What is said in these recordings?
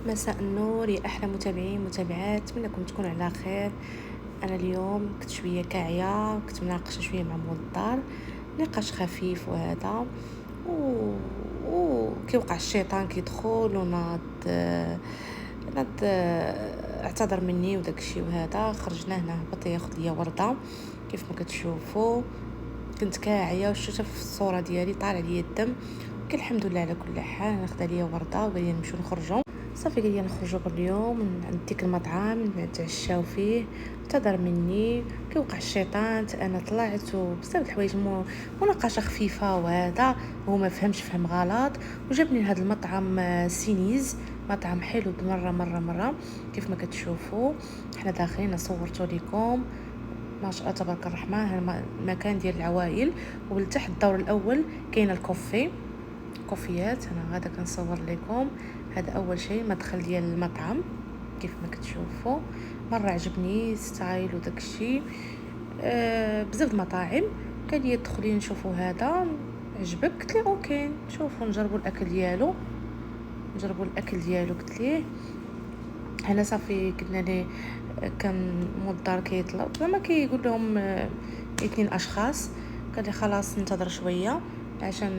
مساء النور يا احلى متابعين متابعات، اتمنىكم تكونوا على خير. انا اليوم كنت شويه كاعيه، كنت مناقشه شويه مع مول الدار، نقاش خفيف وهذا وكيوقع الشيطان كيدخل وناض اعتذر مني وداك الشيء، وهذا خرجنا هنا هبط ياخذ ليا ورده. كيف ما كتشوفوا كنت كاعيه وشفتها في الصوره ديالي طالع ليا الدم، ولكن الحمد لله على كل حال. ناخذ ليا ورده وبغينا نمشيو نخرجوا. صافي قال لي نخرجوا اليوم من عند ديك المطعم نتعشاو فيه. اعتذر مني، كيوقع الشيطان انا طلعت وبزاف د الحوايج مناقشه خفيفه وهذا. هو ما فهمش، فهم غلط وجابني لهذا المطعم سينيز، مطعم حلو مره مره مره. كيف ما كتشوفوا حنا داخلين، صورته لكم ما شاء الله تبارك الرحمن. هذا المكان ديال العوائل، ولتحت الدور الاول كاين كوفيات. انا غادا كنصور لكم. هذا اول شيء مدخل ديال المطعم. كيف ما كتشوفوا مره عجبني ستايل وداك الشيء. بزاف المطاعم قال لي دخلي نشوفوا هذا عجبك، قلت له اوكي نشوفوا نجربوا الاكل ديالو. قلت ليه هنا صافي قلنا ليه كان مول الدار كيطلب زعما كيقول لهم 2 اشخاص. قال لي خلاص ننتظر شويه عشان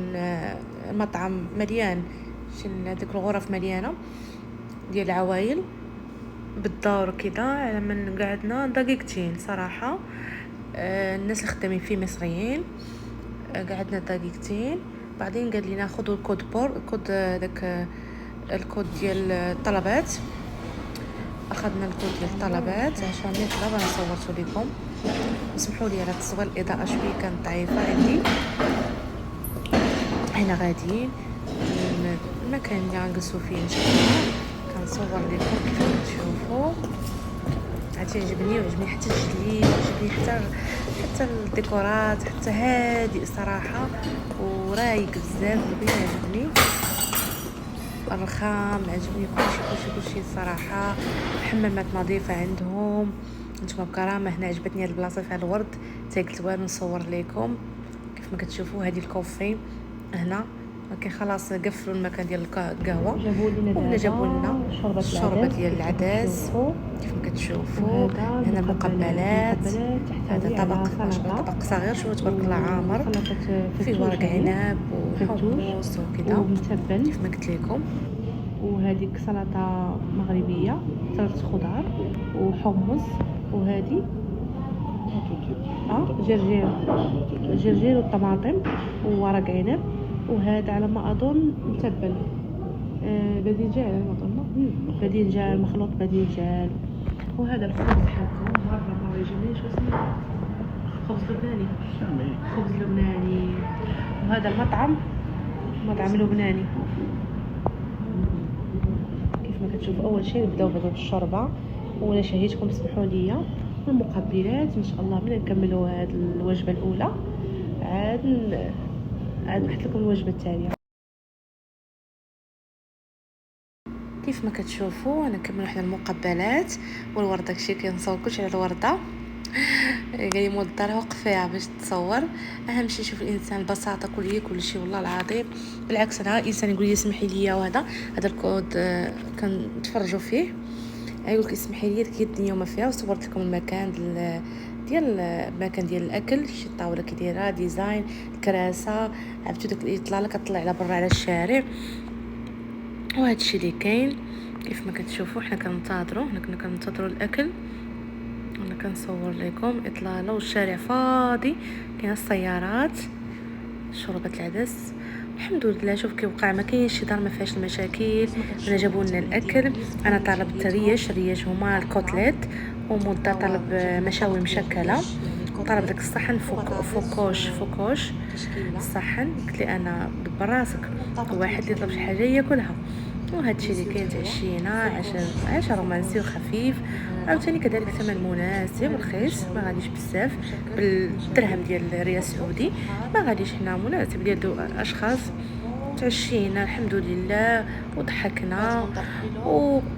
المطعم مليان، شن هذيك الغرف مليانه ديال العوائل بالدار كذا. على من قعدنا دقيقتين صراحه. الناس اللي خدامين فيه مصريين. قعدنا دقيقتين، بعدين قال لي ناخذوا الكود داك الكود ديال الطلبات. اخذنا الكود ديال الطلبات عشان نطلب. انا صورته لكم، اسمحوا لي على التصوير، الاضاءه شويه كانت ضعيفه عندي. هنا غاديين المكان اللي غنجلسوا فيه ان شاء الله. كنصور لكم كيف تشوفوا. عرفتي عجبني حتى الجليد، عجبني حتى الديكورات، حتى هادئ صراحه ورايق بزاف. البيت عجبني، الرخام عجبني، كلشي صراحه. الحمامات نظيفه عندهم. نتوما بكرامه. هنا عجبتني هاد البلاصه فيها الورد، حتى قلت والو نصور لكم. كيف ما كتشوفوا هذه الكوفي هنا، ولكن خلاص قفلوا المكان ديال القهوه ولا جابوا لنا الشوربه ديال العدس. كيف ما كتشوفوا هنا المقبلات. هذا طبق صغير، شوفوا تبارك الله عامر، فيه ورق عنب وحمص وكذا كيف ما قلت لكم. وهذيك سلطه مغربيه، سلطه خضار وحمص. وهذه جرجير والطماطم وورق عنب. وهذا على ما اظن متبل باذنجان، باذنجان مخلوط باذنجان. وهذا الخبز حقهم مره ما يعجبنيش، اسمه خبز لبناني. وهذا المطعم مطعم لبناني. كيف ما كتشوفوا اول شيء نبداو بالشوربه، ولا شهيتكم اسمحوا لي. والمقبلات ان شاء الله من نكملوا هذه الوجبه الاولى عاد نحط لكم الوجبه الثانيه. كيف ما كتشوفوا انا كملوا حنا المقبلات والورده. داكشي كنصور كلشي على الورده. قال لي مول الدار وقفيها باش تصور. اهم شيء شوف الانسان البساطه، كل شيء والله العظيم. بالعكس انا انسان يقول لي اسمحي لي، وهذا الكود كنتفرجوا فيه. يقول لك اسمحي لي كي الدنيا وما فيها. وصورت لكم المكان ديال الاكل، شي الطاوله كي دايره ديزاين، الكراسه. عرفتوا داك الاطلاله كطلع على برا على الشارع. وهذا الشيء اللي كاين. كيف ما كتشوفوا حنا كننتظروا الاكل. انا كنصور لكم اطلاله والشارع فاضي، كاين السيارات، شربة العدس. الحمد لله. شوف كيوقع ما كاينش شي دار ما فيهاش المشاكل. انا جابوا لنا الاكل. انا طلبت الريش هما الكوتليت، ومدة طلب مشاوي مشكله. طلب داك الصحن فوكوش الصحن. قلت لي انا دبر راسك، واحد اللي يطلب شي حاجه ياكلها. وهذا الشيء اللي كاين. تعشينا عشاء رومانسي وخفيف، عاوتاني كذلك ثمن مناسب رخيص، ما غاديش بزاف بالدرهم ديال الريال السعودي، ما غاديش. حنا مناسب ديال دو اشخاص. تعشينا الحمد لله وضحكنا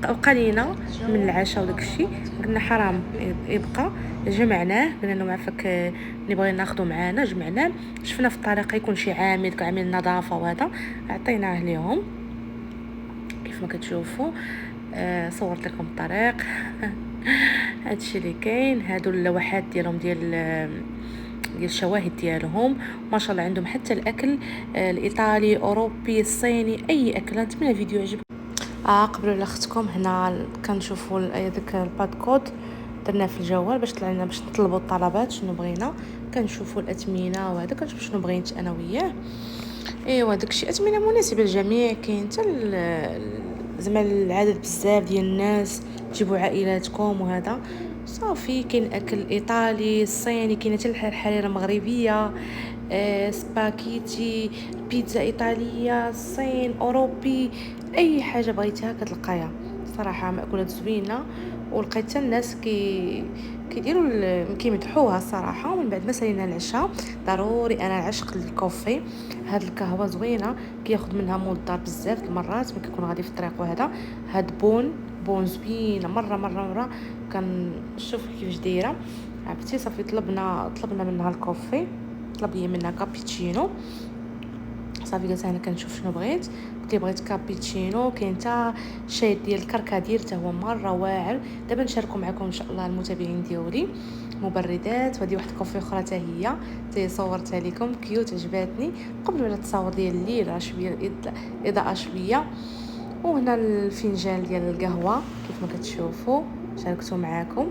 وقلينا من العشاء وداك الشيء. قلنا حرام يبقى، جمعناه. قلنا لهم عفاك نبغي ناخذه معنا، جمعناه. شفنا في الطريق يكون شي عامل النظافه وهذا، عطيناه ليهم. كيف ما كتشوفوا صورت لكم الطريق. هادشي اللي كاين. هادو اللوحات ديالهم ديال الشواهد ديالهم، ما شاء الله عندهم حتى الاكل الايطالي، اوروبي، الصيني، اي اكل. نتمنى الفيديو يعجبكم. قبل على اختكم هنا كنشوفوا داك الباد كود درناه في الجوال باش طلع لنا باش نطلبوا الطلبات شنو بغينا. كنشوفوا الاثمنه وهذا، كنشوف شنو بغيت انا وياه. ايوا داكشي اثمنه مناسبه للجميع. كاين حتى زعما العدد بزاف ديال الناس، تجيبوا عائلاتكم وهذا صافي. كاين اكل ايطالي، صيني، كاين حتى الحريره مغربيه، سباكيتي، بيتزا ايطاليه، الصين، اوروبي، اي حاجه بغيتها كتلقايها. صراحه مأكولات زوينه، ولقيت حتى الناس كيديروا كيمدحوها الصراحه. ومن بعد ما سالينا العشاء، ضروري انا عشق الكوفي. هاد القهوه زوينه، كياخذ منها مول الدار بزاف المرات ملي كيكون غادي في الطريق وهذا. هاد بون زوينه مره كنشوف كيفاش دايره. عرفتي صافي طلبنا منها الكوفي. طلب لي منها كابتشينو. صافي قلت انا كنشوف شنو بغيت. قلت لي بغيت كابتشينو. كاين حتى شاي ديال الكركديه حتى هو مره واعر. دابا نشاركو معكم ان شاء الله المتابعين ديالي مبردات. وهذه واحد الكوفي اخرى حتى هي صورتها لكم كيوت، عجباتني. قبل على التصاور ديال الليل شويه اضاءه شويه. وهنا الفنجان ديال القهوه كيف ما كتشوفوا شاركته معاكم.